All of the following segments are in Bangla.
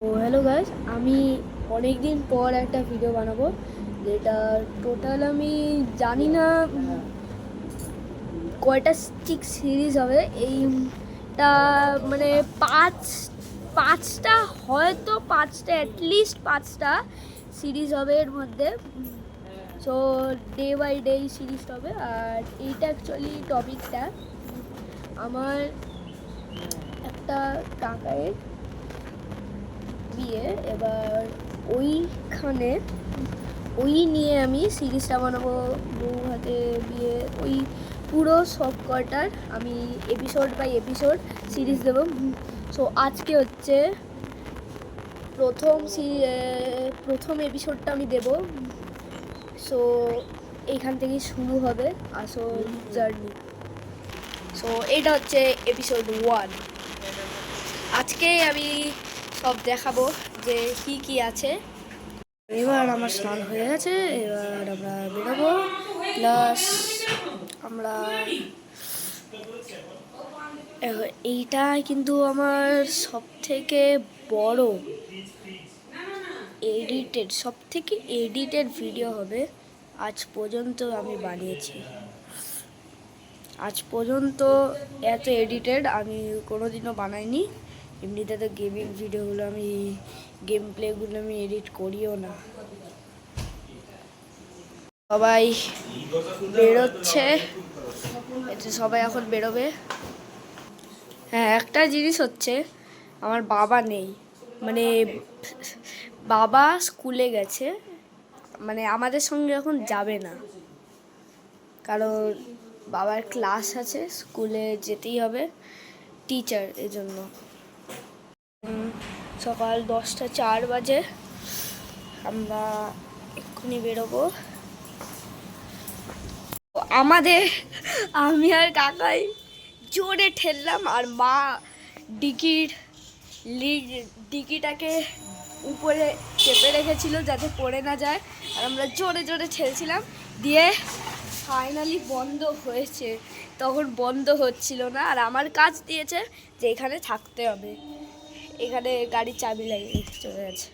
ও হ্যালো গাইস, আমি অনেক দিন পর একটা ভিডিও বানাবো, যেটা টোটাল আমি জানি না কয়টা স্টিক সিরিজ হবে। এইটা মানে পাঁচটা, হয়তো পাঁচটা, অ্যাটলিস্ট পাঁচটা সিরিজ হবে এর মধ্যে। So day by day series হবে। আর এইটা অ্যাকচুয়ালি টপিকটা আমার একটা কাকায়ের বিয়ে। এবার ওইখানে নিয়ে আমি সিরিজটা বানাবো। বউ হাতে বিয়ে, ওই পুরো সব কটার আমি এপিসোড বাই এপিসোড সিরিজ দেবো। সো আজকে হচ্ছে প্রথম এপিসোডটা আমি দেব। সো এইখান থেকেই শুরু হবে আসল জার্নি। সো এটা হচ্ছে এপিসোড 1। আজকে আমি সব দেখাবো যে কি আছে। এবার আমার স্নান হয়ে গেছে, এবার আমরা বেরোবো। প্লাস আমরা এইটা কিন্তু আমার সব থেকে বড় এডিটেড ভিডিও হবে আজ পর্যন্ত আমি বানিয়েছি। আজ পর্যন্ত এত এডিটেড আমি কোনোদিনও বানাইনি। এমনিতে তো গেমিং ভিডিওগুলো গেম প্লেগুলো আমি এডিট করিও না। সবাই বেরোচ্ছে, এটা সবাই এখন বেরোবে। হ্যাঁ, একটা জিনিস হচ্ছে, আমার বাবা নেই, মানে বাবা স্কুলে গেছে, মানে আমাদের সঙ্গে এখন যাবে না, কারণ বাবার ক্লাস আছে, স্কুলে যেতেই হবে, টিচার, এজন্য। সকাল 10:04 বাজে, আমরা এক্ষুনি বেরোবো। আমি আর কাকাই জোরে ঠেললাম, আর মা ডিকিটাকে উপরে চেপে রেখেছিল যাতে পড়ে না যায়, আর আমরা জোরে জোরে ঠেলছিলাম, দিয়ে ফাইনালি বন্ধ হয়েছে। তখন বন্ধ হচ্ছিল না, আর আমার কাজ দিয়েছে যে এখানে থাকতে হবে। এখানে গাড়ির চাবি লাগিয়ে চলে গেছে।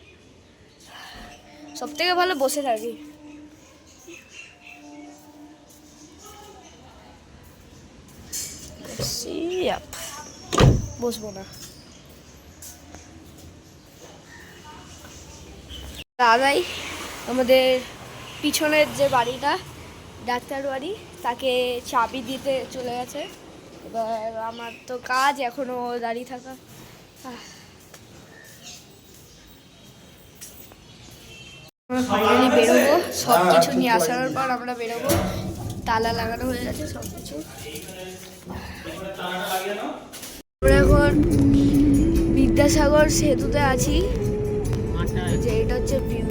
সব থেকে ভালো বসে থাকি। বসবো না। দাদাই আমাদের পিছনের যে বাড়িটা, ডাক্তার বাড়ি, তাকে চাবি দিতে চলে গেছে। এবার আমার তো কাজ এখনো দাঁড়িয়ে থাকা। আমরা ফাইনালি বেরোবো, সব কিছু নিয়ে আসার পর আমরা বেরোবো। তালা লাগানো হয়ে গেছে সব কিছু। আমরা এখন বিদ্যাসাগর সেতুতে আছি, যে এটা হচ্ছে ভিউ।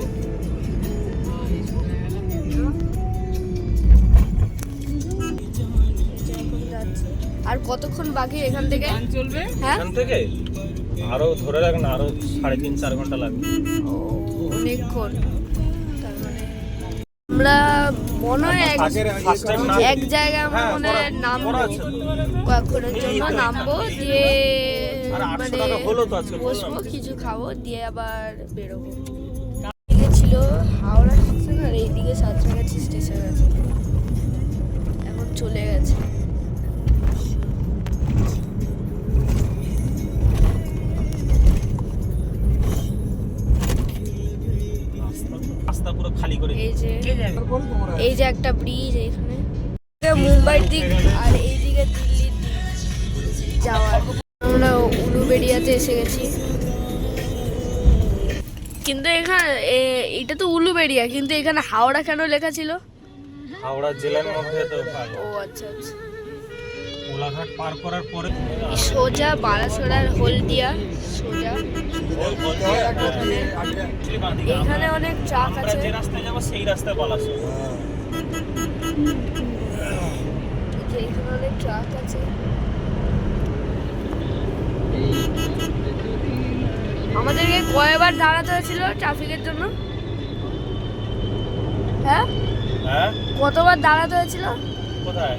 আর কতক্ষণ বাকি এখান থেকে? হ্যাঁ, এখান থেকে আরো ধরে রাখ না, আরো 3.5-4 ঘন্টা লাগবে। অনেকক্ষণ। তার মানে আমরা মনে হয় এক জায়গায় আমরা মনে হয় নামবো, কয়েকক্ষণের জন্য নামবো, দিয়ে মানে বসবো, কিছু খাবো, দিয়ে আবার বেরোবো। এদিকে ছিল হাওড়া স্টেশন, আর এইদিকে সাঁতরাগাছি স্টেশন আছে। এখন চলে গেছে। রাস্তা পুরো খালি করে এই যে একটা ব্রিজ, এখানে মুম্বাইয়ের দিক, আর এইদিকে দিল্লির দিক যাওয়ার। আমরা উলুবেড়িয়াতে এসে গেছি, কিন্তু এখানে এটা তো উলুবেড়িয়া, কিন্তু এখানে হাওড়া কেন লেখা ছিল? হাওড়া জেলার মধ্যে তো। ও আচ্ছা আচ্ছা। কোলাঘাট পার করার পরে সোজা বারাসোড়ার হলদিয়া, সোজা এখানে অনেক ট্রাক আছে। যে রাস্তায় যাবো সেই রাস্তায় বালাসোড়। এখানে অনেক ট্রাক আছে। আমাদেরকে কয়বার দাঁড়াতে হয়েছিল ট্রাফিকের জন্য? হ্যাঁ, কতবার দাঁড়াতে হয়েছিল? কোথায়?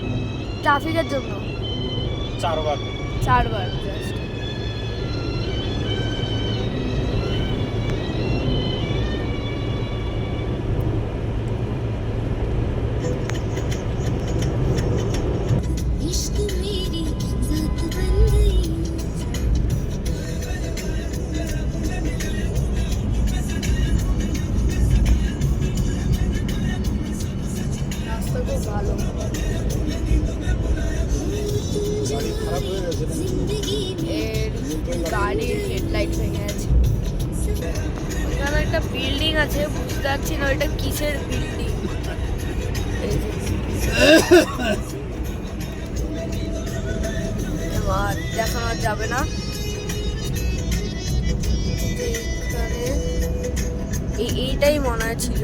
ট্রাফিকের জন্য 4 বার। 4 বার। একটা বিল্ডিং আছে, বুঝতে পারছি না ওইটা কিসের বিল্ডিং। এবার দেখানো যাবে না। এখানে এইটাই মনে হয় ছিল।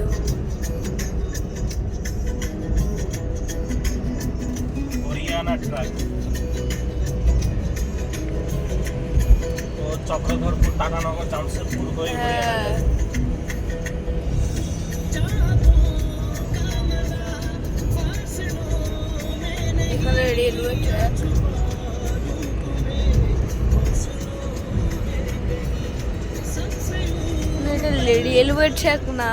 হরিয়ানা ট্রাক তো চক্রধরপুর, টাটানগর, জামশেদপুর হয়ে হ্যাঁ, এখানে রেলওয়ে ট্র্যাক। এটা রেলওয়ে ট্র্যাক না,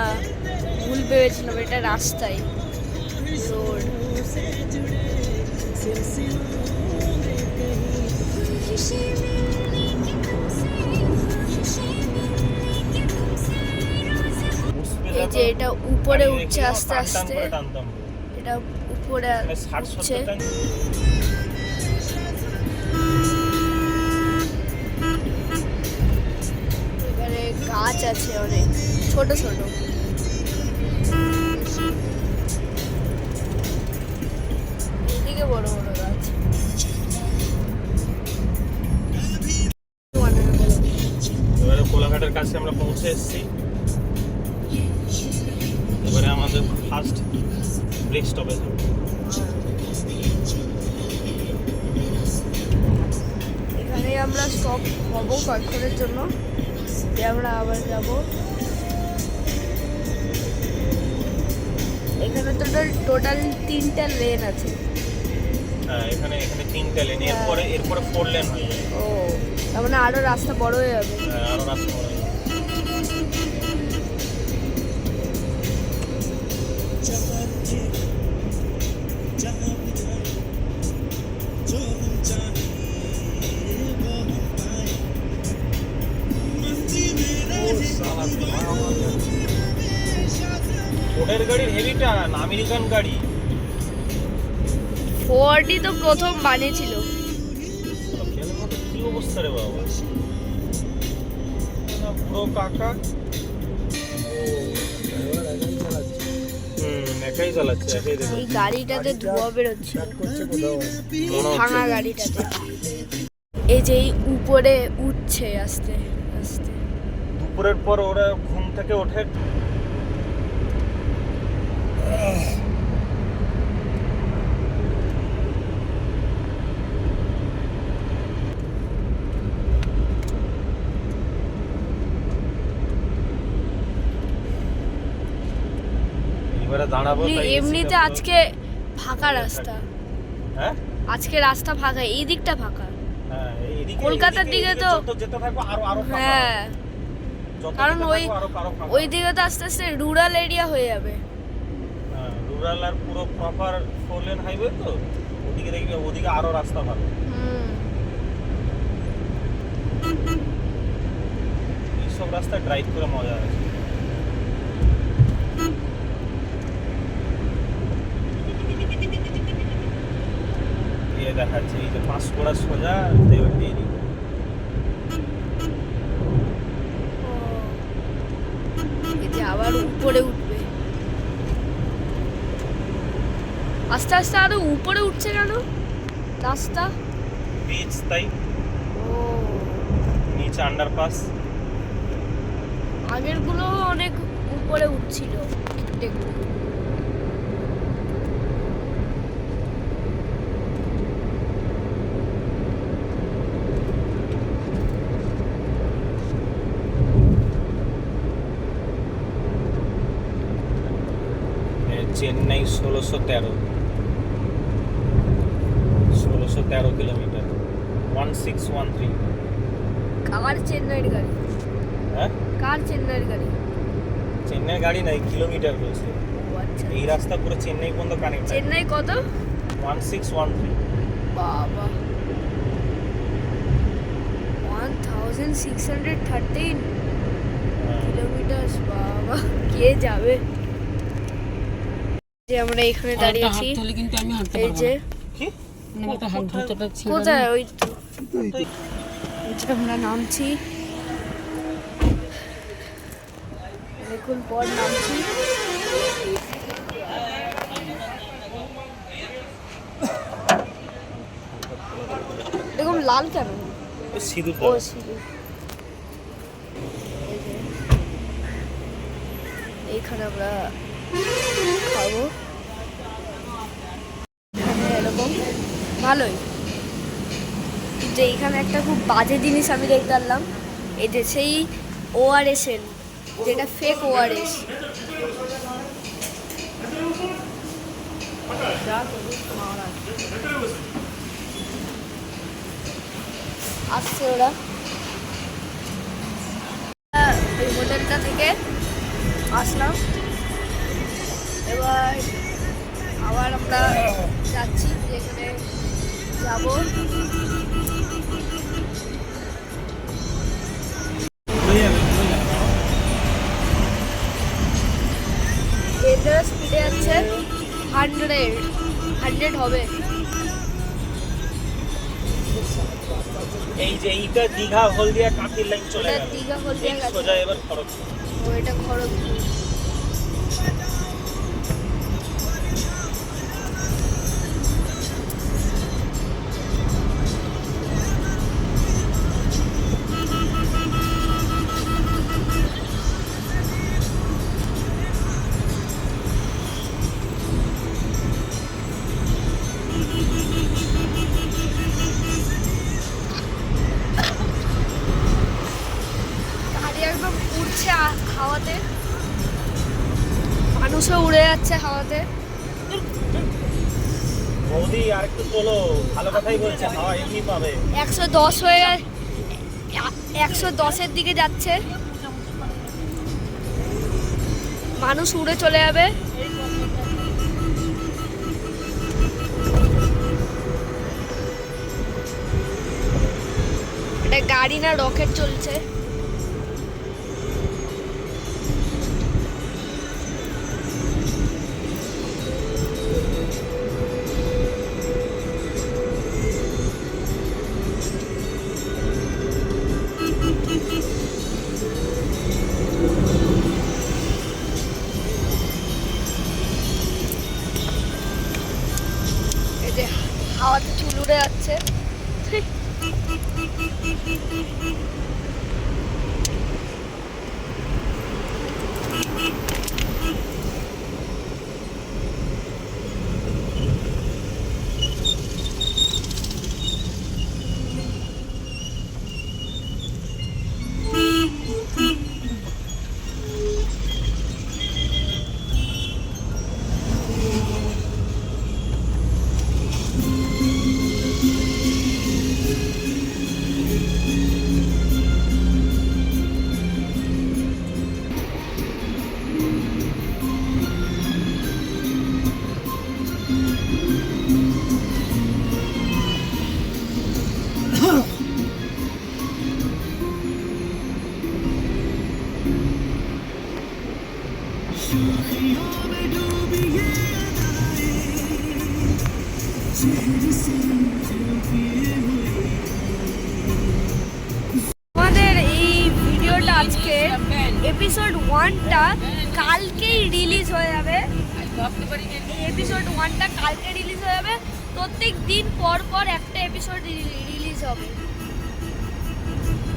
ভুল ভেবেছিলাম, এটা রাস্তায় রোড। এই যে এটা উপরে উঠছে আস্তে আস্তে, এটা উপরে উঠছে। এখানে গাছ আছে অনেক ছোট ছোট। এদিকে বড় বড় গাছ। এবারে কোলাঘাটের কাছে আমরা পৌঁছে এসেছি। এবারে আমাদের ফার্স্ট ব্রেক স্টপেজ হবে। এখানে আমরা স্টপ হব কয়েকক্ষণের জন্য, দিয়ে আমরা আবার যাব। এখানে টোটাল 3টা লেন আছে। হ্যাঁ, এখানে 3টে লেন, এরপরে 4 লেন হয়ে যাবে। ও, তার মানে আরো রাস্তা বড় হয়ে যাবে। হ্যাঁ, আরো রাস্তা বড় হয়ে যাবে। ওদের গাড়ির হেভিটা না আমেরিকান গাড়ি। ফোর্ডই তো প্রথম বানিয়েছিল। কি অবস্থা রে বাবা, পুরো কাকা একাই চালাচ্ছে, একাই দেখো। এই গাড়িটাতে ধোঁয়া বেরোচ্ছে, ভাঙা গাড়িটাতে। এই যে এই উপরে উঠছে আস্তে আস্তে। দুপুরের পর ওরা ঘুম থেকে ওঠে। এবারে দাঁড়াবো। এমনিতে আজকে ফাঁকা রাস্তা, হ্যাঁ আজকে রাস্তা ফাঁকা, এই দিকটা ফাঁকা। হ্যাঁ, এইদিকে কলকাতার দিকে তো যত যেতে থাকবো আরো ফাঁকা হবে। হ্যাঁ, যত কারণ যেতে ওই থাকবো আরো ফাঁকা ওই হবে। দিকে তো আস্তে আস্তে রুরাল এরিয়া হয়ে যাবে। হ্যাঁ, রুরাল আর পুরো প্রপার 4 লেন হাইওয়ে তো, ওদিকে দেখবি ওদিকে আরো রাস্তা ভালো। এইসব রাস্তা ড্রাইভ করে মজা আছে। দেখাচ্ছে এই যে 5 কোড়া সোজা দেওয়াটি এদিকে। এই যে আবার উপরে উঠবে, আস্তে আস্তে আরো উপরে উঠছে কেন রাস্তা? বিচ তাই, ও, নিচে আন্ডারপাস। আগের গুলো অনেক উপরে উঠছিল একটু। চেন্নাই 1613 কিলোমিটার, 1613। কার চেন্নাইয়ের গাড়ি? হ্যাঁ, কার চেন্নাইয়ের গাড়ি? চেন্নাই গাড়ি নাই, কিলোমিটার বলছে। ও আচ্ছা, এই রাস্তা পুরো চেন্নাই পর্যন্ত কানেক্ট। চেন্নাই কত? 1613। বাবা, 1613 কিলোমিটার। বাবা, কে যাবে? যে আমরা এখানে দাঁড়িয়ে আছি, এই যে কি কোথায়, ওই তো আমরা নামছি। অনেকক্ষণ পর নামছি। এরকম লাল কেন? সিঁদুর ও সিঁদুর। এইখানে আমরা খাবো, এরকম ভালোই। কিন্তু এইখানে একটা খুব বাজে জিনিস আমি দেখতে পারলাম, এই যে সেই ORS এর যেটা ফেক ORS। আসছে ওরা এই হোটেলটা থেকে আসলাম, এবার আবার আমরা যাচ্ছি যেখানে যাব। ডেঞ্জারাস স্পিডে যাচ্ছে, 100 হবে। এই যে এইটা দীঘা হলদিয়া কাঁকির লাইন চলে গেল, দীঘা হলদিয়া গেছে, সোজা এবার খড়গপুর। ও এটা খড়গপুর। একদম উড়ছে হাওয়াতে, মানুষও উড়ে যাচ্ছে হাওয়াতে। বৌদি আর একটু তোলো, ভালো কথাই বলছে, হাওয়া এমনি পাবে। 110 হয়ে 110-এর দিকে যাচ্ছে, মানুষ উড়ে চলে যাবে। এটা গাড়ি না রকেট চলছে। এই যে হাওয়াতে চুল উড়ে যাচ্ছে। আমাদের এই ভিডিওটা আজকে এপিসোড 1টা কালকেই রিলিজ হয়ে যাবে। এপিসোড 1টা কালকে রিলিজ হয়ে যাবে। প্রত্যেক দিন পর পর একটা এপিসোড রিলিজ হবে।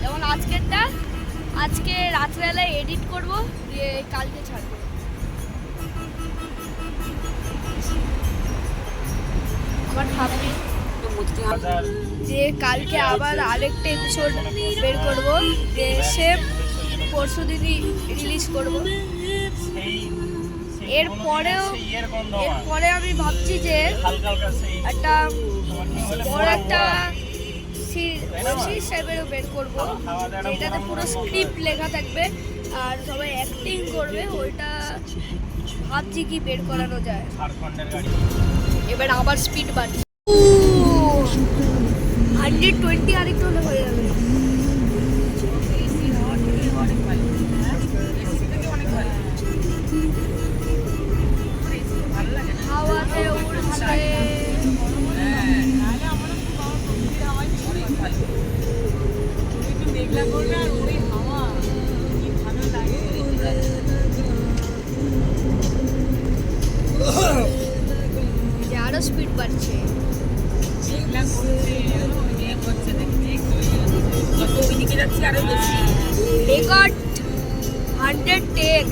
যেমন আজকেরটা আজকে রাত্রেবেলায় এডিট করব, দিয়ে কালকে ছাড়বো। আমার ভাবছি যে কালকে আবার আরেকটা এপিসোড বের করব, যে সেম পরশু দিনই রিলিজ করব। এরপরে আমি ভাবছি যে একটা বড় একটা সিরিজ টাইপেরও বের করবো, এটাতে পুরো স্ক্রিপ্ট লেখা থাকবে আর সবাই অ্যাক্টিং করবে। ওইটা ভাবছি কি বের করানো যায়। এবার আবার স্পিড বাড়ছে, 120 আরেকটু হলে হয়ে যাবে। হাওয়াতে উড়ছে, স্পিড বাড়ছে। রেকর্ড 110,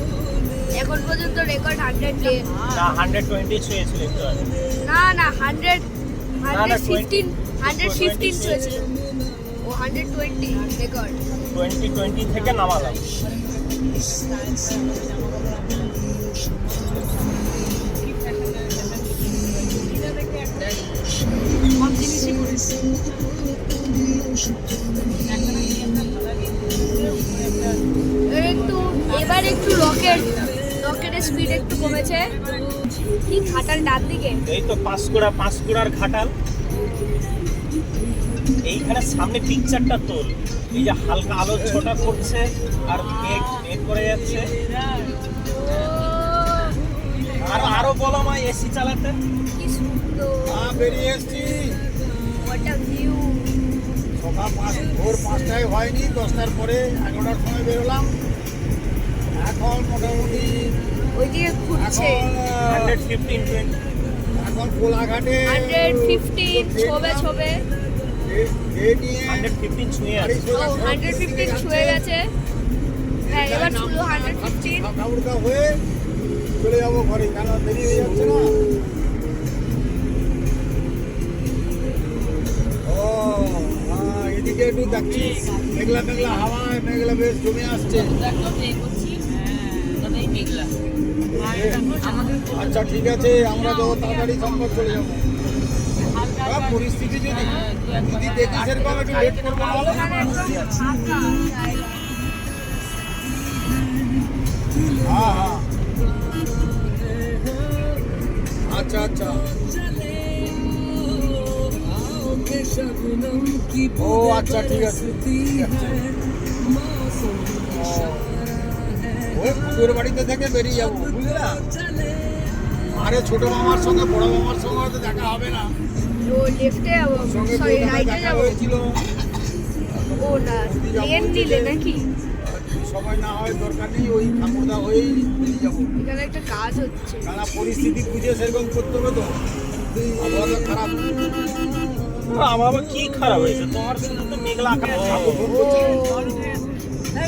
এখন পর্যন্ত রেকর্ড 110। না 120 ছুঁয়েছিল একটু আগে। না না 100 না, 115 115 20 চলেছিল। ও 120 রেকর্ড। 20 থেকে নামালাম। এবার একটু রকেটের স্পিড একটু কমেছে। কি ঘাটাল ডান দিকে? এই তো পাঁশকুড়ার ঘাটাল। এইখানে সামনে পিকচারটা তোল, এই যে হালকা আলো ছোটা করছে আর মেঘ করে যাচ্ছে। আরো বলো মা এসি চালাতে। কি সুন্দর বেরিয়ে এসছি। What a view. সকাল ভোর 5টায় হয়নি, 10টার পরে 11টার সময় বেরোলাম। এখন মোটামুটি ওইদিকে ঘুরছে। এখন 115 20 এখন কোলাঘাটে 115 ছবে গেট নিয়ে 115 ছুঁয়ে গাড়ি আছে। সোজা 115 ছুঁয়ে গেছে। হ্যাঁ এবার শুধু 115। ঠাকুরকা হয়ে চলে যাবো ঘরে, কেন দেরি হয়ে যাচ্ছে না। ও এদিকে একটু দেখছি মেঘলা মেঘলা হাওয়ায় মেঘলা বেশ জমে আসছে। আচ্ছা ঠিক আছে, আমরা যত তাড়াতাড়ি সম্ভব চলে যাবো। পরিস্থিতি যদি দেখি সেরকম একটু লেট করবো নাহলে। হ্যাঁ হ্যাঁ আচ্ছা আচ্ছা। ও আচ্ছা ঠিক আছে ঠিক আছে। ওই পুজোর বাড়িতে থেকে বেরিয়ে যাবো, বুঝলা। আরে ছোট মামার সঙ্গে বড় মামার সঙ্গে হয়তো দেখা হবে না। ও লেফটে যাবো, সঙ্গে সরি কলকাতায় রাইটে দেখা যাবো। হয়েছিল। ও না লেন নিলে নাকি? সময় না হয় দরকার নেই, ওই ঠাকুরদা হয়েই বেরিয়ে যাবো। এখানে একটা কাজ হচ্ছে। কারণ পরিস্থিতি বুঝে সেরকম করতে হবে তো। আবহাওয়া তো খারাপ। আমার আবার কি খারাপ হয়েছে? তোমার শুধু তো মেঘলা আকাশ।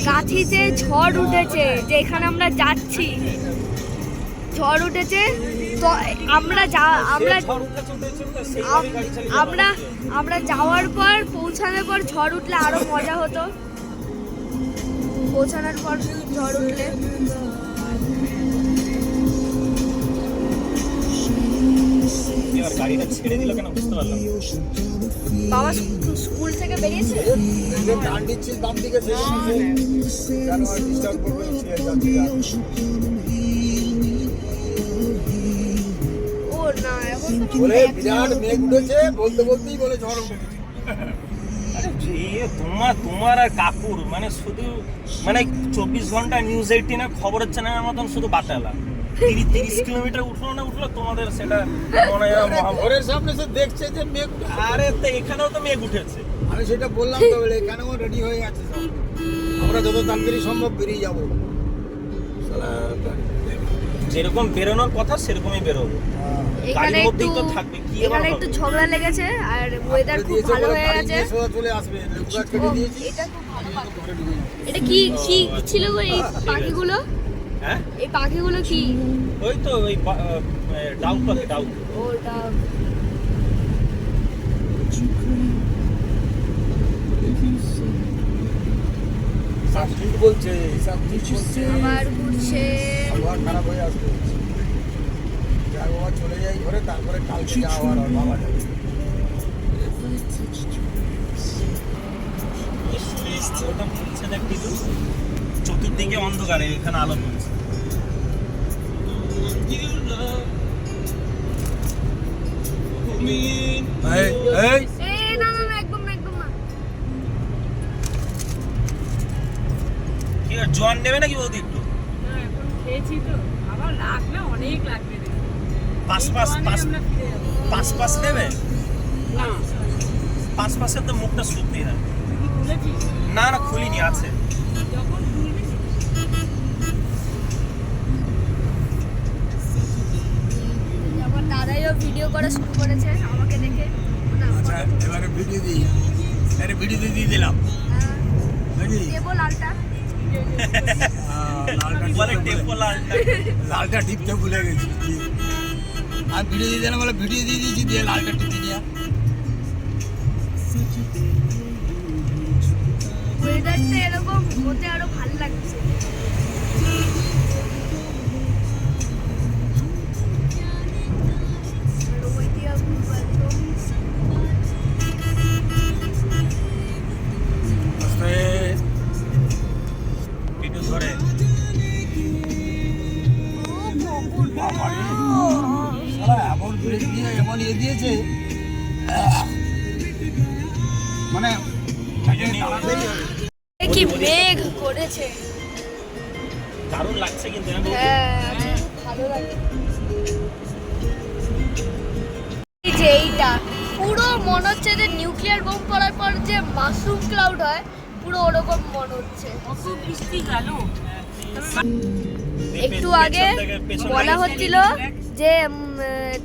গাছিতে ঝড় উঠেছে, যেখানে আমরা যাচ্ছি ঝড় উঠেছে। তো আমরা আমরা যাওয়ার পর পৌঁছানোর পর ঝড় উঠলে আরো মজা হতো। পৌঁছানোর পর ঝড় উঠলে এবার গাড়িটা ছেড়ে দিল কেন বুঝতে পারলাম না। বাবা স্কুল থেকে বেরিয়েছে। গান দিচ্ছি বাম দিকে কেন আর ডিস্টার্ব করবে ও না এখন তো বলে বিরাট মেঘ উঠেছে, বলতে বলতেই বলে ঝড় উঠে গেছে। তোমার আর কাকুর মানে শুধু মানে 24 ঘন্টা নিউজ 18 খবরের চ্যানেলের মতন শুধু বাতালা। 30 কিলোমিটার উঠলো না উঠলো তোমাদের সেটা মনে হয় ঘরের সামনে সে দেখছে যে মেঘ উঠেছে। আরে তো এখানেও তো মেঘ উঠেছে। আমি সেটা বললাম তো, বলে এখানেও রেডি হয়ে আছে সব। আমরা যত তাড়াতাড়ি সম্ভব বেরিয়ে যাবো। যেরকম বেরোনোর কথা সেরকমই বেরোবো। এখানে গাড়ির মধ্যেই একটু তো থাকবে, কি আবার এখানে হবে? একটু ঝগড়া লেগেছে আর ওয়েদার খুব ভালো হয়ে গেছে। চলে আসবে, গাছ ও, কেটে দিয়েছি। এটা খুব ভালো পাখি। এটা কি কি ছিল গো এই পাখিগুলো? হ্যাঁ এই পাখিগুলো কি? ওই তো ওই ডাউ পাখি ডাউ। ওটা সব ঠিক বলছে, সব ঠিক বলছে। আবার ঘুরছে। আবহাওয়া খারাপ হয়ে আসবে। যাই বাবা চলে যাই ঘরে, তারপরে কালকে আবার ওর বাবা যাবে। ওটা ঘুরছে দেখবি তো, চতুর্দিকে অন্ধকারে, এখানে আলো পড়ছে। না না না একদম না একদম না। কি আর জোয়ান নেবে নাকি বৌদি একটু? এখন খেয়েছি তো, আবার লাগবে, অনেক লাগবে রে। পাঁচ নেবে? না, পাঁচের তো মুখটা শুকিয়ে না। তুই খুলেছিস? না না খুলিনি, আছে। যখন খুলবি আমার দাদাইও ভিডিও ভিডিও করা শুরু করেছে আমাকে দেখে। না, আচ্ছা এবারে ভিডিও দিই, আরে ভিডিও দিয়ে দিলাম নাকি? দেবো লালটা। বলে টেপো লালটা। লালটা টিপতে ভুলে গেছি। আর ভিডিও দিয়ে দিলাম বলে ভিডিও দিয়ে দিয়েছি, দিয়ে লালটা টিপতে নিয়ে। ওয়েদারটা এরকম হতে আরো ভালো লাগছে। আর ওই দিয়া ঘুরবো একদম। আস্তে ভিডিও ধরে বাবারে, শালা এমন ব্রেক দিয়ে এমন ইয়ে দিয়েছে, মানে তাকে তাড়াতেই হবে। কি মেঘ করেছে। দারুণ লাগছে কিন্তু না বৌদি? হ্যাঁ আজকে খুব ভালো লাগছে। এই যে এইটা পুরো মনে হচ্ছে যে নিউক্লিয়ার বোম করার পর যে মাশরুম ক্লাউড হয়, পুরো ওরকম মনে হচ্ছে। কত বৃষ্টি গেল। একটু আগে বলা হচ্ছিল যে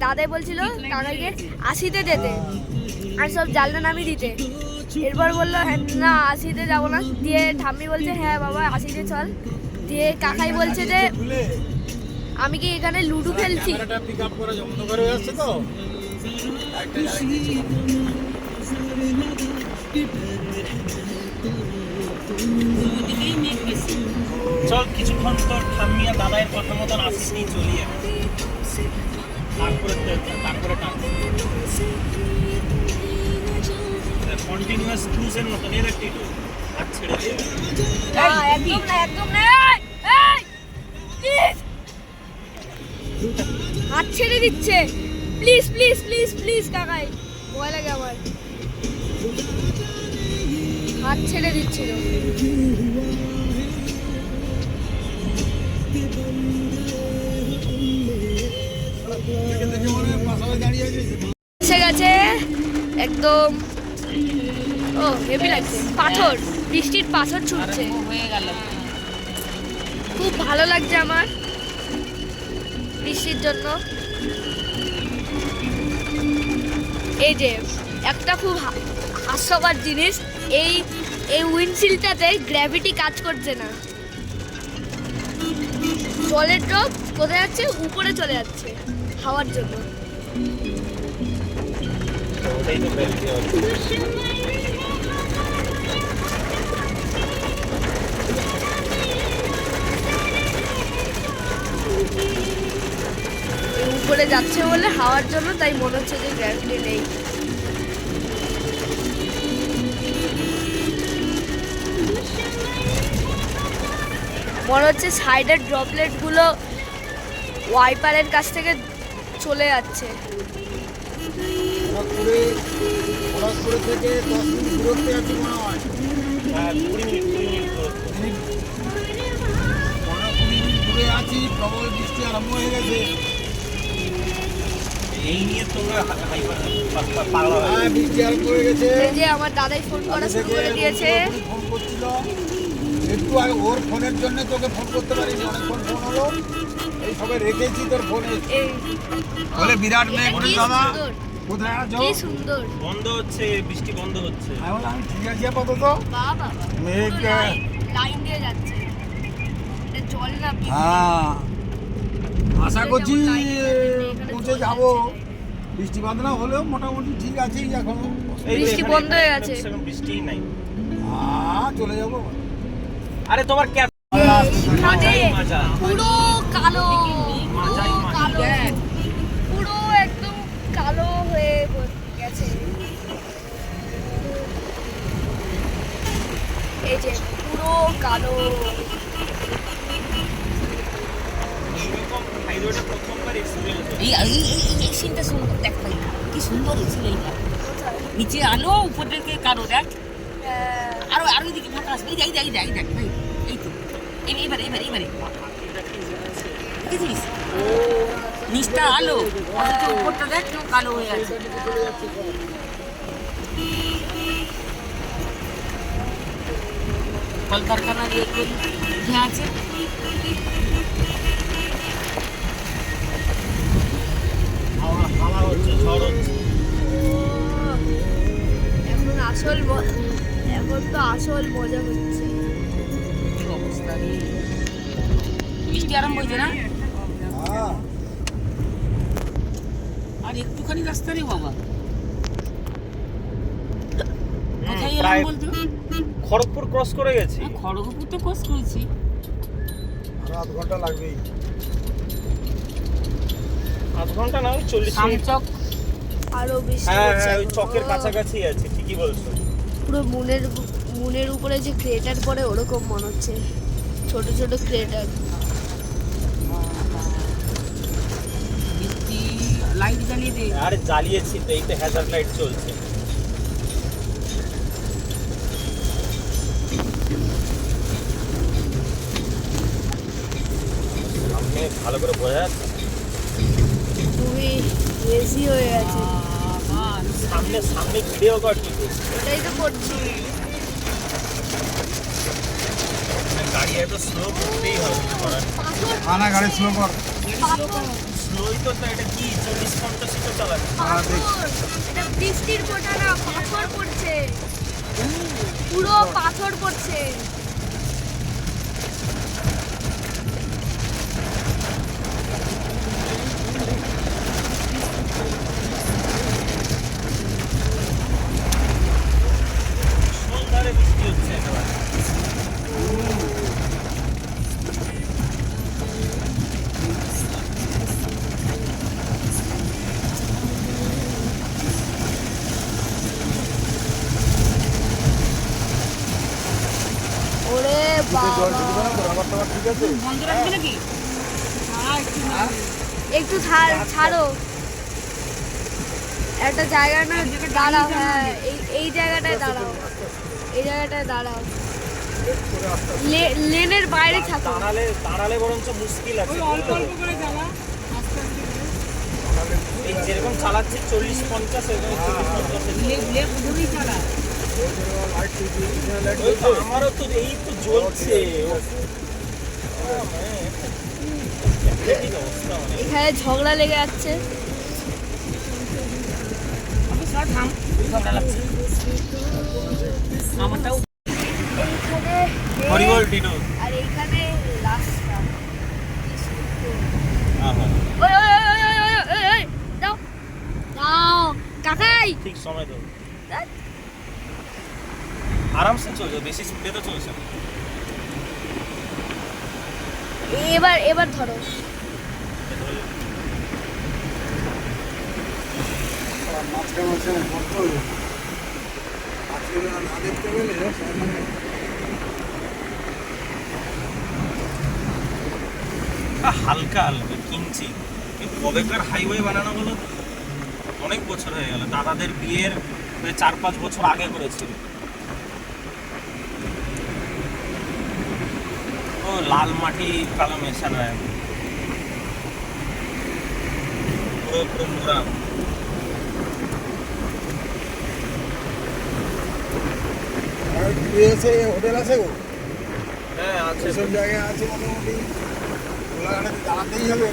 দাদাই বলছিল কাকাকে 80-তে যেতে আর সব জানলা নামিয়ে দিতে। এরপর বললো হ্যাঁ না 80-তে যাবো না। দিয়ে ঠাম্মি বলছে হ্যাঁ বাবা 80-তে চল। দিয়ে কাকাই বলছে যে আমি কি এখানে লুডো খেলছি। ক্যামেরাটা পিক আপ করে যমন করে আসছে তো একটা জায়গায় দিয়েছি। দুদিকেই মেঘ বেশি। চল কিছুক্ষণ তোর ঠাম্মি আর দাদাইয়ের কথা মতন আসিস নিয়ে চলি আমি। তারপরে কন্টিনিউয়াস ক্রুজের মতন এর একটু হাত ছেড়ে দিয়ে না একদম না একদম না। এই প্লিজ হাত ছেড়ে দিচ্ছে। প্লিজ প্লিজ প্লিজ প্লিজ কাকাই ভয় লাগে আমার। হাত ছেড়ে দিচ্ছিল। দেখে দেখে মনে হয় পাশাপাশি দাঁড়িয়ে আছে। এসে গেছে একদম। ও হেভি লাগছে। পাথর, বৃষ্টির পাথর ছুটছে। হয়ে গেল। খুব ভালো লাগছে আমার বৃষ্টির জন্য। এই যে একটা খুব হাস্যকর জিনিস, এই উইন্ডশিল্ডটাতে গ্র্যাভিটি কাজ করছে না। জলের ড্রপ কোথায় যাচ্ছে? উপরে চলে যাচ্ছে হাওয়ার জন্য। ওটাই তো বেলটি হবে। উপরে যাচ্ছে বলে হাওয়ার জন্য, তাই মনে হচ্ছে যে গ্র্যাভিটি নেই। মনে হচ্ছে সাইডের ড্রপলেট গুলো ওয়াইপারের কাছ থেকে চলে যাচ্ছে। খড়গপুরে থেকে 10 মিনিট দূরত্বে আছি মনে হয়। 20 মিনিট মিনিট 15-20 মিনিট দূরে আছি। প্রবল বৃষ্টি আরম্ভ হয়ে গেছে। এই নিয়ে তোমরা পাগলা হয়ে হ্যাঁ বৃষ্টি আরম্ভ হয়ে গেছে। এই যে আমার দাদাই ফোন করা শুরু করে দিয়েছে। ফোন করছিল একটু আগে, ওর ফোনের জন্য তোকে ফোন করতে পারিনি, অনেকক্ষণ ফোন হলো। এই সবে রেখেছি তোর ফোনে। এই বলে বিরাট মেঘ কি করে দাদা সুন্দর, কোথায় আছো? কি সুন্দর। বন্ধ হচ্ছে, বৃষ্টি বন্ধ হচ্ছে। আমি বললাম আমি ঠিক আছি আপাতত। বাবা মেঘ লাইন দিয়ে যাচ্ছে। এটা জল না বৃষ্টি। হ্যাঁ আশা করছি যেমন লাইন দিয়ে এখানে পৌঁছে জল যাবো। যাচ্ছে। বৃষ্টি বাদলা হলেও মোটামুটি ঠিক আছে এখন। এই যে বৃষ্টি এখানে বন্ধ হয়ে গেছে। এখন বৃষ্টিই নাই। চলে যাবো। আরে তোমার ক্যাব এখানে মাজা। পুরো কালো, মাজাই পুরো মাজা। কালো, পুরো একদম কালো হয়ে গেছে। এই যে পুরো কালো। এরকম হাইরোডে প্রথমবার এক্সপেরিয়েন্স হলো। এই সিনটা সুন্দর দেখ ভাই, কি সুন্দর হয়েছিল এইটা। নিচে আলো, উপর থেকে কালো দেখ। আরো আরো দিকে ফাঁকা আসবে। এই দেখ ভাই, এই তো এবারে দেখেছিস নিচটা আলো, অথচ উপরটা দেখ কেমন কালো হয়ে আছে। কলকারখানা দিয়ে উঠে আছে। হাওয়া হচ্ছে, ঝড় হচ্ছে। এখন তো আসল মজা হচ্ছে। কি অবস্থা রে, বৃষ্টি আরম্ভ হয়েছে না? হ্যাঁ আর একটুখানি রাস্তা রে বাবা, কোথায় এলাম প্রায় বলতো? খড়গপুর ক্রস করে গেছি। খড়গপুর তো ক্রস করেছি। আর আধ ঘন্টা লাগবেই। আধ ঘন্টা না, 40 মিনিট। সামচক আরো বেশি হ্যাঁ হচ্ছে হ্যাঁ, ওই এখন। চকের কাছাকাছি আছে, ঠিকই বলছো। পুরো মুনের উপরে যে ক্রেটার পড়ে ওরকম মনে হচ্ছে, ছোট ছোট ক্রেটার। বৃষ্টি লাইট জ্বালিয়ে দে। আরে জ্বালিয়েছি তো, এই তো হ্যাজার্ড লাইট চলছে। সামনে ভালো করে বোঝা যাচ্ছে। খুবই বেশি হয়ে গেছে। সামনে সামনে ভিডিও কর কিছু। ওটাই তো করছি। গাড়ি এত স্লো করতেই হবে, কিছু করার নেই। আনা গাড়ি স্লো কর। স্লোই তো, এটা কি 40-50 তো চালাচ্ছে। এটা বৃষ্টির ফোঁটা না, পাথর পড়ছে, পুরো পাথর পড়ছে। সন্ধ্যারে বৃষ্টি হচ্ছে একেবারে। ওরে জল বাবা, ঢুকবে না তো, রাবার টাবার ঠিক আছে? বন্ধ রাখবি নাকি? একটু ছাড়ো, একটা জায়গা না দাঁড়াও। হ্যাঁ, এই জায়গাটায় দাঁড়াও, এই জায়গাটায় দাঁড়াও। লেনের বাইরে থাকো। দাঁড়ালে বরঞ্চ মুশকিল আছে। করে চালা, আস্তে আস্তে করে। এই যেরকম চালাচ্ছে 40-50, এরকম 40-50 লেপ ধরেই চালা। লাইট ঠিক লাইট ওই তো আমারও তো এই তো জ্বলছে। অবস্থা মানে এখানে ঝগড়া লেগে যাচ্ছে। আমি সব থাম, ঝগড়া লাগছে। আমারটাও এইখানে হরিবল টিনো। আর এইখানে রাস্তা। কি সুন্দর। আহা, ওই ওই ওই ওই ওই ওই ওই দাও দাও কাকাই। ঠিক সময় তো আরামসে চলছে, বেশি স্পিডে তো চলছে না। এবার ধরো। মাঝখানে মাঝখানে করতে হবে। আজকে না দেখতে পেলে মানে হালকা হালকা কিনছি। কবেকার হাইওয়ে বানানো হলো, অনেক বছর হয়ে গেল। দাদাদের বিয়ের 4-5 বছর আগে করেছিল। ও লাল মাটি কালো মেশানো, পুরো পুরো মোড়া। এসে হোটেল আছে গো, হ্যাঁ আছে। সেসব জায়গায় আছে মোটামুটি। গোলাঘাটে দাঁড়াতেই হবে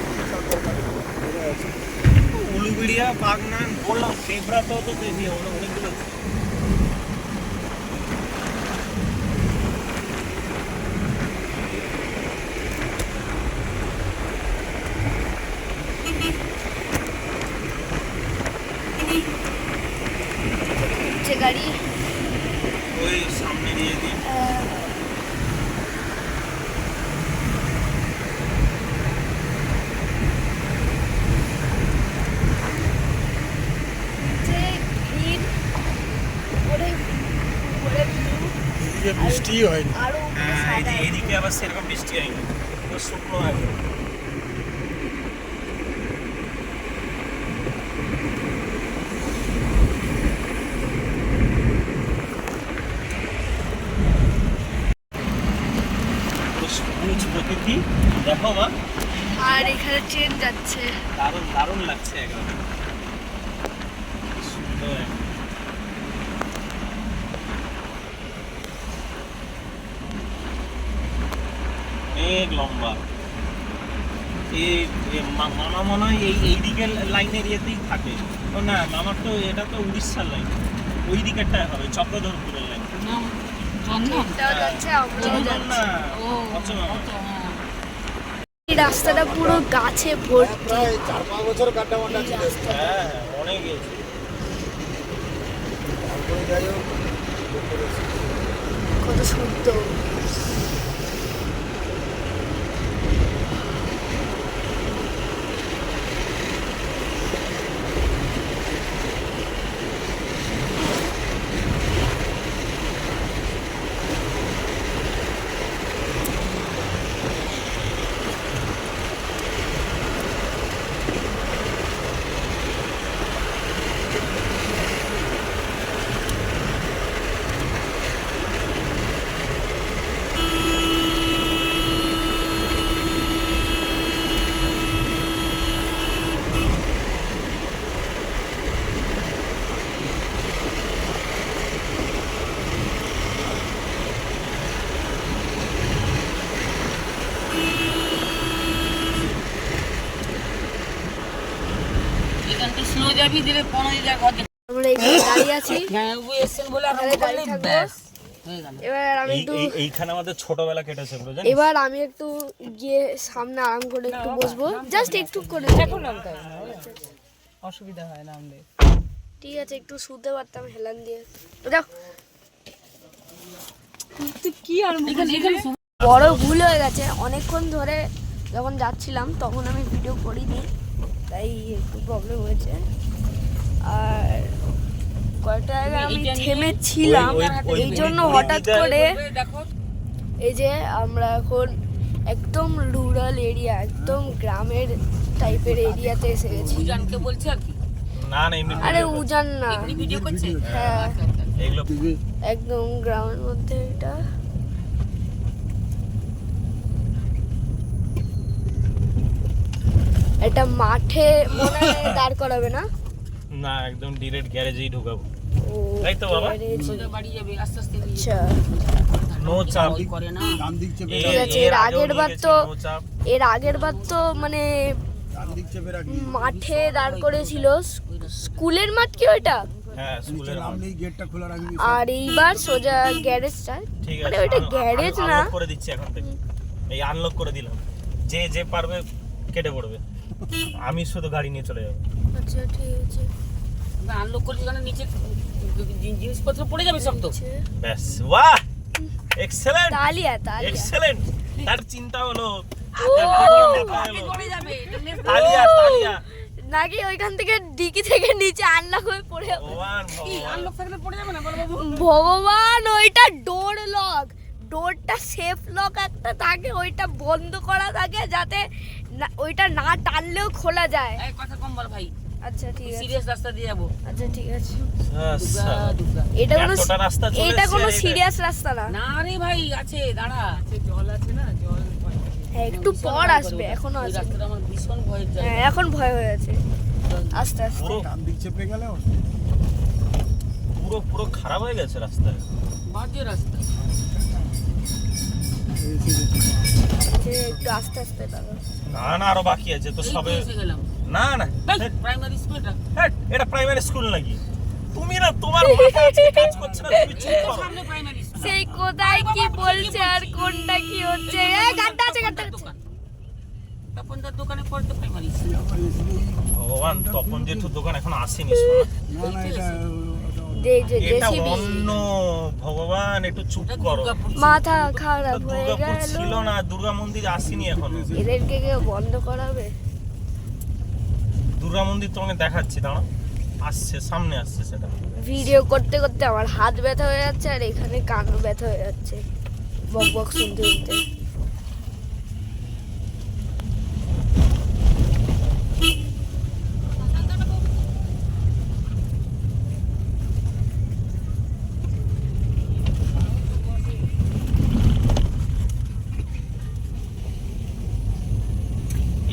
উলুবিড়িয়া, বাগনান, বললাম ফেবরাতেও তো দেখি অনেকগুলো আছে। গাড়ি ওই সামনে দিয়ে দিই। বৃষ্টি হয়নি। হ্যাঁ, এইদিকে আবার সেরকম বৃষ্টি হয়নি, শুকনো আছে। প্রকৃতি দেখো মা, আর এখানে ট্রেন যাচ্ছে। দারুণ দারুণ লাগছে একেবারে, সুন্দর। অনেক লম্বা, মামা মনে হয় এই দিকের লাইনের ইয়েতেই থাকে। ও না, মামার তো এটা তো উড়িষ্যার লাইন, ওই দিকেরটা হবে চক্রধরপুরের লাইন। এটাও যাচ্ছে, আমরাও চন্দন না, যাচ্ছি। অচল। এই রাস্তাটা পুরো গাছে ভর্তি। প্রায় 4-5 বছর গাড্ডা মাড্ডা ছিল। হ্যাঁ অনেক গেছে। তারপরে যাই হোক, কত সুন্দর। এখান থেকে স্লো যাবি, ধীরে 15 যা ঘর দেখতে। আমরা এখানে দাঁড়িয়ে আছি। হ্যাঁ, ও এসছেন বলে আর এখানে দাঁড়িয়ে থাকবো। ব্যাস হয়ে গেল। এবার আমি একটু এইখানে আমাদের ছোটবেলা কেটেছে পুরো, জানিস? এবার আমি একটু গিয়ে সামনে আরাম করে একটু বসবো, জাস্ট একটু করে। এখন নামতে হবে না, অসুবিধা হয় না আমাদের। ঠিক আছে, একটু শুতে পারতাম হেলান দিয়ে। যাও, এখানে বড় ভুল হয়ে গেছে। অনেকক্ষণ ধরে যখন যাচ্ছিলাম তখন আমি ভিডিও করিনি, তাই একটু প্রবলেম হয়েছে। আর কয়েকটা জায়গায় আমি থেমেছিলাম, এই জন্য হঠাৎ করে দেখো এই যে আমরা এখন একদম রুরাল এরিয়া, একদম গ্রামের টাইপের এরিয়াতে এসে গেছি। সুজানকে বলছে আর কি, না না, এমনি আরে উজান না, এমনি ভিডিও করছে। হ্যাঁ এগুলো একদম গ্রামের মধ্যে। এটা এটা মাঠে মনে হয় দাঁড় করাবে না। না, একদম ডিরেক্ট গ্যারেজেই ঢুকাবো। ও তাই তো বাবা? garage। সোজা বাড়ি যাবে আস্তে আস্তে। আচ্ছা, নো চাপ। ওই করে না, ডান দিক চেপে ঠিক আছে, এর আগের বার তো- নো চাপ। এর আগের বার তো মানে ডান দিক চেপে রাখি। মাঠে দাঁড় করেছিল। স্কুলের মাঠ কি ওইটা? হ্যাঁ, নিচে স্কুলের মাঠ। নামলেই গেটটা খোলা রাখবি। আর এইবার সোজা গ্যারেজটা, ঠিক মানে আছে, ওইটা গ্যারেজ না। আনলক করে দিচ্ছি এখন থেকে। এই আনলক করে দিলাম, যে যে পারবে কেটে পড়বে, আমি শুধু গাড়ি নিয়ে চলে যাবো। আচ্ছা ঠিক আছে, আনলক করছি কারণ নিচে জিনিসপত্র পড়ে যাবে সব তো। ব্যাস, বাহ, এক্সেলেন্ট তালিয়া তালিয়া। এক্সেলেন্ট। তার চিন্তা হলো পড়ে যাবে তালিয়া তালিয়া। নাকি ওইখান থেকে ডিকি থেকে নিচে আনলক হয়ে পড়ে যাবে। ভগবান কি ভগবান। আনলক থাকলে পড়ে যাবে না বলো বাবু? ভগবান, ওইটা ডোর লক, ডোরটা সেফ লক একটা থাকে, ওইটা বন্ধ করা থাকে যাতে ওইটা না টানলেও খোলা যায়। এই কথা কম বল ভাই, আচ্ছা ঠিক আছে, সিরিয়াস রাস্তা দিয়ে যাবো। আচ্ছা ঠিক আছে। আচ্ছা, দুর্গা এটা কোনো এতটা রাস্তা চলে এটা কোনো এসেছে, সিরিয়াস রাস্তা না। না রে ভাই, আছে দাঁড়া, জল আছে না, জল হ্যাঁ, একটু পর আসবে, এখনো ওই আসবে। রাস্তাটা আমার ভীষণ ভয়ের হ্যাঁ, জায়গা। এখন ভয় হয়ে আছে, আস্তে আস্তে। পুরো ডান দিক চেপে গেলে পুরো পুরো খারাপ হয়ে গেছে রাস্তা। বাজে রাস্তা। যে একটু আস্তে আস্তে দাঁড়াও। না না, আরো বাকি আছে তো এই তো সবে। এসে গেলাম। না না, প্রাইমারি স্কুলটা এটা প্রাইমারি স্কুল নাকি? তুমি না, তোমার মাথা আজকে কাজ করছে না, তুমি চুপ করো। সামনে প্রাইমারি স্কুল। সেই কোথায় কি বলছে আর কোনটা কি হচ্ছে? এই গাড্ডা আছে, গাড্ডা আছে। দোকান, তপন দার দোকানে পড়তে প্রাইমারি স্কুল। ভগবান, তপন জেঠু দোকান এখন আসেনি শোনা। না না, এটা এটা জেসিবি অন্য। ভগবান, একটু চুপ ওটা করো। দুর্গাপুর ছিল। মাথা খারাপ হয়ে দুর্গাপুর গেল। ছিল না, দুর্গা মন্দির আসেনি এখনো। এদেরকে কেউ বন্ধ করাবে? দুর্গা মন্দির তোমাকে দেখাচ্ছি, দাঁড়া, আসছে, সামনে আসছে সেটা। ভিডিও করতে করতে আমার হাত ব্যথা হয়ে যাচ্ছে আর এখানে কানও ব্যথা হয়ে যাচ্ছে বক বক শুনতে শুনতে।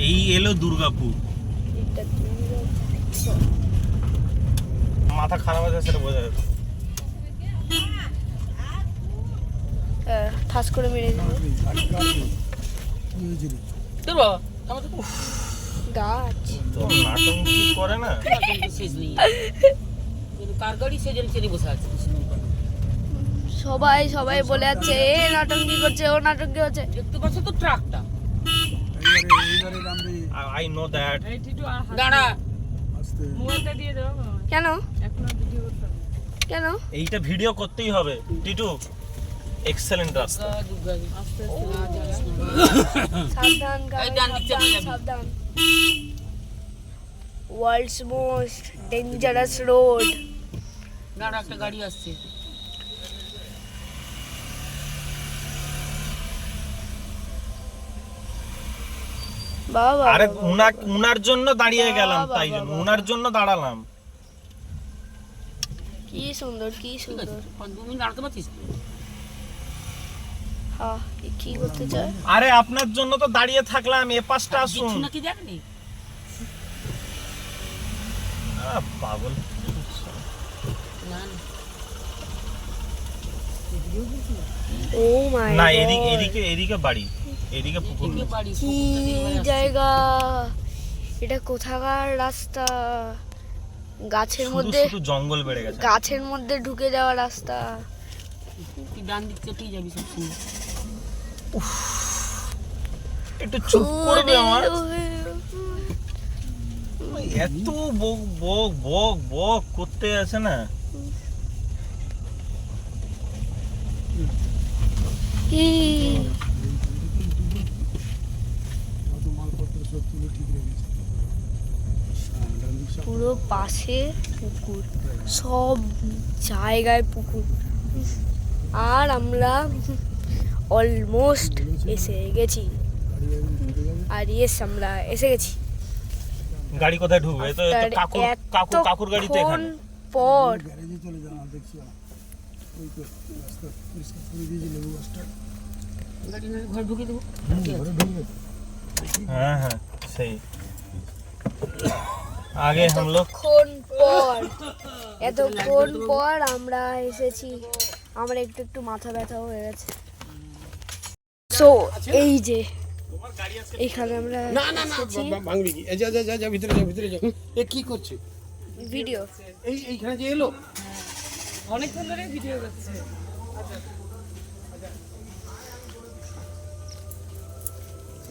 এই এলো দুর্গাপুর। এটা মাথা খারাপ আছে সেটা বোঝা যাচ্ছে। ঠাস করে মেরে দিল। কি হয়েছে রে? তোর বাবা গাছ তো নাটঙ্কি করে না। কিন্তু শেষ নেই কিন্তু কার গাড়ি সেজন ছেড়ে বসে আছে সবাই সবাই বলে যাচ্ছে এ নাটঙ্কি করছে, ও নাটঙ্কি হচ্ছে। দেখতে পাচ্ছ তো ট্রাকটা এইবারে নামবে আই নো দ্যাট। দাঁড়া আস্তে। কেন কেন? এইটা ভিডিও করতেই হবে টিটু। এক্সেলেন্ট রাস্তা। সাবধান এই ডান দিক থেকে যাবি। সাবধান। World's most dangerous road. দাঁড়া একটা গাড়ি আসছে বাবা আরে উনার জন্য দাঁড়িয়ে গেলাম, তাই জন্য উনার জন্য দাঁড়ালাম। কি সুন্দর কি ঠিক আছে সুন্দর। 2 মিনিট দাঁড়াতে পারছিস হ্যাঁ কি করতে চায়? আরে আপনার জন্য তো দাঁড়িয়ে থাকলাম, এ পাশটা আসুন। কিছু নাকি দেখনি পাগল। না না ও মাই না গড, এদিকে বাড়ি, এদিকে পুকুর। এদিকে বাড়ি কি জায়গা এটা, কোথাকার রাস্তা? গাছের শুধু মধ্যে, শুধু জঙ্গল বেড়ে গেছে। গাছের মধ্যে ঢুকে যাওয়া রাস্তা। তুই ডান দিক থেকেই যাবি সব সময় একটু চুপ করবে আমার। এত বক বক বক বক করতে আছে না। কত মালপত্র সব তুলে ঠিক রেখেছে। পুরো পাশে পুকুর, সব জায়গায় পুকুর। আর আমরা অলমোস্ট এসে গেছি। আর ইয়েস আমরা এসে গেছি। গাড়ি কোথায় ঢুকবে? তো কাকুর গাড়ি তো এতক্ষণ এখানে। পর গ্যারেজে চলে যাও, দেখছি ওই তো রাস্তা পরিষ্কার করে দিয়েছি, লেবু গাছটা গাড়ি নিয়ে ঘর ঢুকে দেবো ঘরে ঢুকবে। হ্যাঁ হ্যাঁ সেই আগে हम लोग এতক্ষণ পর আমরা এসেছি। আমার একটু একটু মাথা ব্যথা হয়ে গেছে। সো এই যে এখানে আমরা না না না ভাঙবি কি? যা যা যা যা ভিতরে যা, ভিতরে যা। এ কি করছে? ভিডিও এইখানে যে এলো অনেকক্ষণ ধরে ভিডিও করছে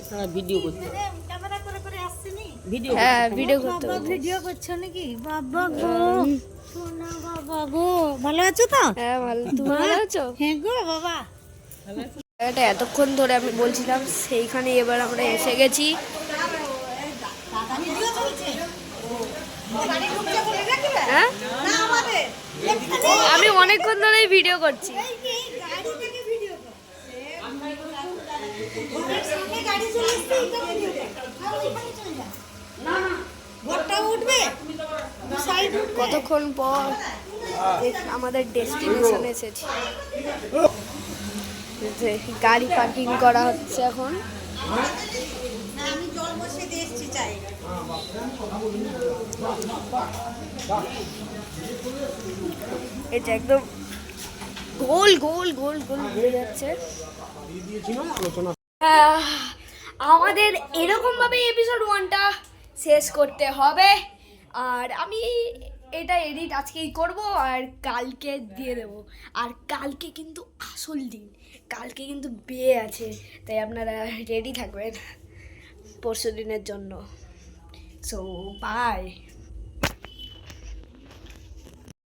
সারা ভিডিও করছে ক্যামেরা করে করে আসছেনি ভিডিও হ্যাঁ ভিডিও করতে বাবা হবে। ভিডিও করছো নাকি? বাবা গো সোনা বাবা গো, ভালো আছো তো? হ্যাঁ ভালো, তুমি ভালো আছো? হ্যাঁ গো বাবা। এটা এতক্ষণ ধরে আমি বলছিলাম, সেইখানে এবার আমরা এসে গেছি। ভিডিও চলছে গাড়ি ঢুকছে বলে নাকি? হ্যাঁ না আমাদের আমি অনেকক্ষণ ধরেই ভিডিও করছি। এই গাড়ি থেকে ভিডিও কর। ঘরের সামনে গাড়ি চলে আসছে, এটা ভিডিও কর। আর ওইখানে চলে যা। না না ঘরটা উঠবে সাইড উঠবে। কতক্ষণ পর আমাদের ডেস্টিনেশন এসেছি। যে গাড়ি পার্কিং করা হচ্ছে এখন। না আমি জল বসিয়ে দিয়ে এসছি চাই। এটা একদম গোল গোল গোল গোল ঘুরে যাচ্ছে। আমাদের এরকম ভাবে এপিসোড 1টা শেষ করতে হবে। আর আমি এটা এডিট আজকেই করব আর কালকে দিয়ে দেব। আর কালকে কিন্তু আসল দিন, কালকে কিন্তু বিয়ে আছে, তাই আপনারা রেডি থাকবেন পরশু দিনের জন্য। So by.